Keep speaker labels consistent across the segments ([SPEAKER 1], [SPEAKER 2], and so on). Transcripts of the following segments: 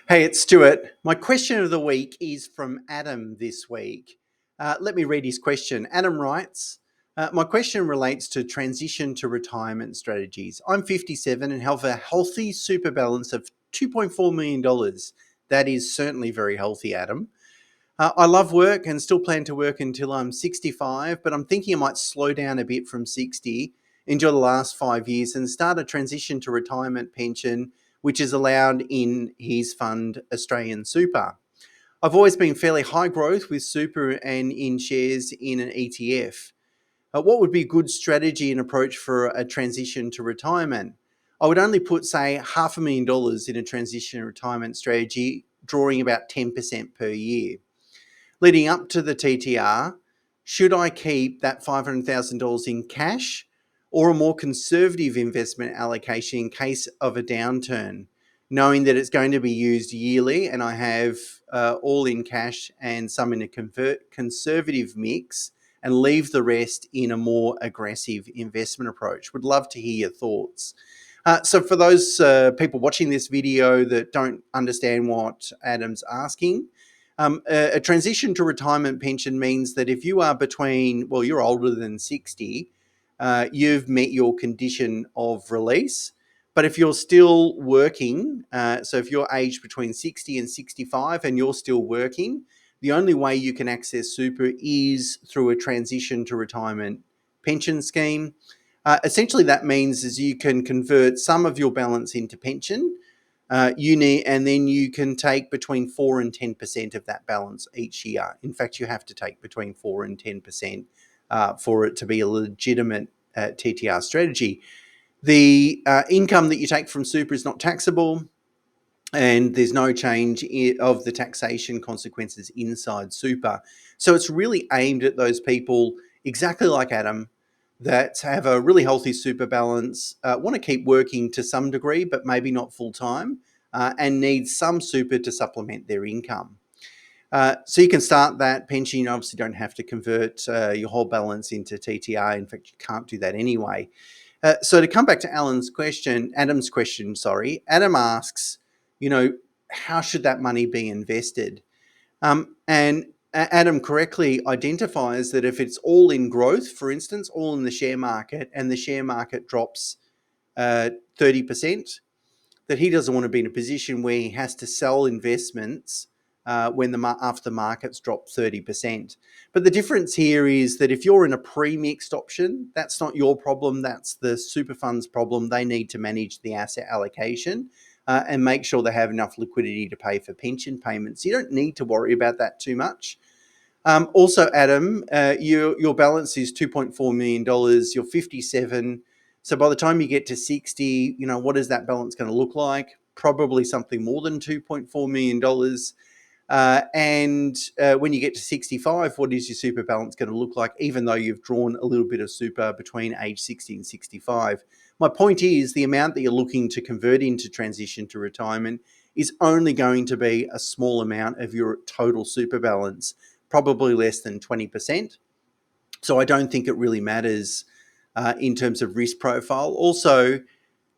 [SPEAKER 1] Hey, it's Stuart. My question of the week is from Adam this week. Let me read his question. Adam writes, my question relates to transition to retirement strategies. I'm 57 and have a healthy super balance of $2.4 million. That is certainly very healthy, Adam. I love work and still plan to work until I'm 65, but I'm thinking I might slow down a bit from 60, enjoy the last 5 years, and start a transition to retirement pension, which is allowed in his fund, Australian Super. I've always been fairly high growth with super and in shares in an ETF. What would be a good strategy and approach for a transition to retirement? I would only put, say, $500,000 in a transition retirement strategy, drawing about 10% per year. Leading up to the TTR, should I keep that $500,000 in cash or a more conservative investment allocation in case of a downturn, knowing that it's going to be used yearly and I have all in cash and some in a conservative mix and leave the rest in a more aggressive investment approach? Would love to hear your thoughts. So for those people watching this video that don't understand what Adam's asking, a transition to retirement pension means that if you are you're older than 60, you've met your condition of release. But if you're still working, so if you're aged between 60 and 65 and you're still working, the only way you can access super is through a transition to retirement pension scheme. Essentially, that means is you can convert some of your balance into pension, and then you can take between 4 and 10% of that balance each year. In fact, you have to take between 4 and 10% for it to be a legitimate TTR strategy. The income that you take from super is not taxable, and there's no change of the taxation consequences inside super. So it's really aimed at those people exactly like Adam that have a really healthy super balance, want to keep working to some degree, but maybe not full time, and need some super to supplement their income. So you can start that pension. You obviously don't have to convert your whole balance into TTR. In fact, you can't do that anyway. So to come back to Adam's question, Adam asks, how should that money be invested? And Adam correctly identifies that if it's all in growth, for instance, all in the share market, and the share market drops 30%, that he doesn't want to be in a position where he has to sell investments after the markets drop 30%. But the difference here is that if you're in a pre-mixed option, that's not your problem. That's the super fund's problem. They need to manage the asset allocation and make sure they have enough liquidity to pay for pension payments. You don't need to worry about that too much. Also, Adam, your balance is $2.4 million. You're 57. So by the time you get to 60, what is that balance going to look like? Probably something more than $2.4 million. And when you get to 65, what is your super balance going to look like, even though you've drawn a little bit of super between age 60 and 65? My point is the amount that you're looking to convert into transition to retirement is only going to be a small amount of your total super balance, probably less than 20%. So I don't think it really matters in terms of risk profile. Also,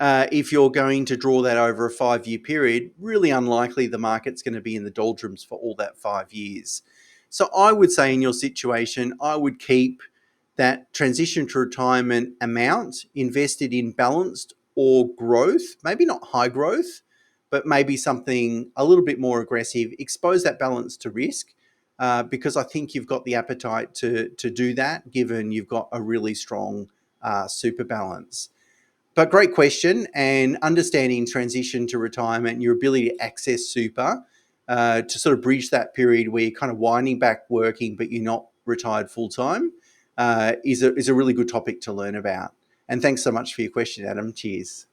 [SPEAKER 1] if you're going to draw that over a 5-year period, really unlikely the market's going to be in the doldrums for all that 5 years. So I would say in your situation, I would keep that transition to retirement amount invested in balanced or growth, maybe not high growth, but maybe something a little bit more aggressive. Expose that balance to risk because I think you've got the appetite to do that, given you've got a really strong super balance. But great question, and understanding transition to retirement and your ability to access super to sort of bridge that period where you're kind of winding back working but you're not retired full time is a really good topic to learn about. And thanks so much for your question, Adam. Cheers.